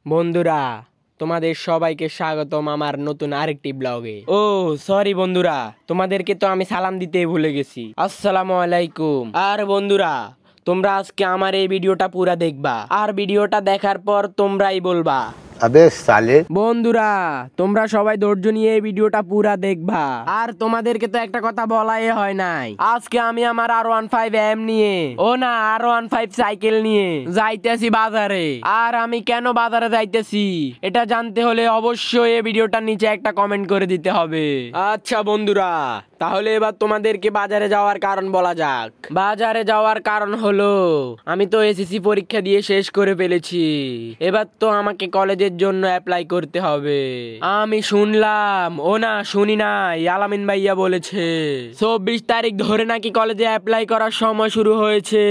বন্ধুরা, তোমাদের সবাইকে স্বাগতম আমার নতুন আরেকটি ব্লগে। ও সরি বন্ধুরা, তোমাদেরকে তো আমি সালাম দিতে ভুলে গেছি। আসসালামু আলাইকুম। আর বন্ধুরা, তোমরা আজকে আমার এই ভিডিওটা পুরা দেখবা, আর ভিডিওটা দেখার পর তোমরাই বলবা আবে সালে। বন্ধুরা, তোমরা সবাই ধৈর্য নিয়ে এই ভিডিওটা পুরা দেখবা। আর তোমাদেরকে তো একটা কথা বলাই হয় নাই, আজকে আমি আমার R15M নিয়ে, ও না R15 সাইকেল নিয়ে যাইতেছি বাজারে। আর আমি কেন বাজারে যাইতেছি এটা জানতে হলে অবশ্যই এই ভিডিওটার নিচে একটা কমেন্ট করে দিতে হবে। আচ্ছা বন্ধুরা, তাহলে এবার তোমাদেরকে বাজারে যাওয়ার কারণ বলা যাক। বাজারে যাওয়ার কারণ হলো, আমি তো এসএসসি পরীক্ষা দিয়ে শেষ করে ফেলেছি। এবার তো আমাকে কলেজের জন্য অ্যাপ্লাই করতে হবে। আমি শুনলাম, ও না শুনি নাই, আলামিন ভাইয়া বলেছে 24 তারিখ ধরে নাকি কলেজে অ্যাপ্লাই করার সময় শুরু হয়েছে।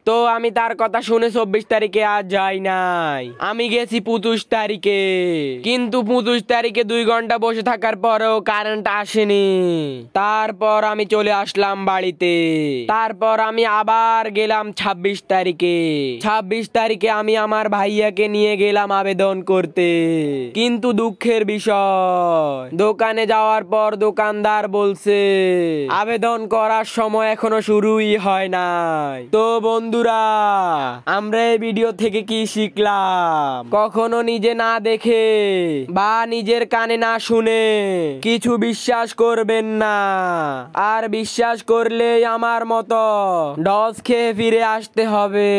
তো আমি তার কথা শুনে 24 তারিখে আর যাই নাই, আমি গেছি 25 তারিখে। কিন্তু 25 তারিখে 2 ঘন্টা বসে থাকার পরেও কারেন্ট আসেনি। তারপর আমি চলে আসলাম বাড়িতে। তারপর আমি আবার গেলাম 26 তারিখে। 26 তারিখে আমি আমার ভাইয়াকে নিয়ে গেলাম আবেদন করতে। কিন্তু দুঃখের বিষয়, দোকানে যাওয়ার পর দোকানদার বলছে আবেদন করার সময় এখনো শুরুই হয় নাই। তো বন্ধুরা, আমরা এই ভিডিও থেকে কি শিখলাম? কখনো নিজে না দেখে বা নিজের কানে না শুনে কিছু বিশ্বাস করবেন না। আর বিশ্বাস করলেই আমার মতো ডস খেয়ে ফিরে আসতে হবে।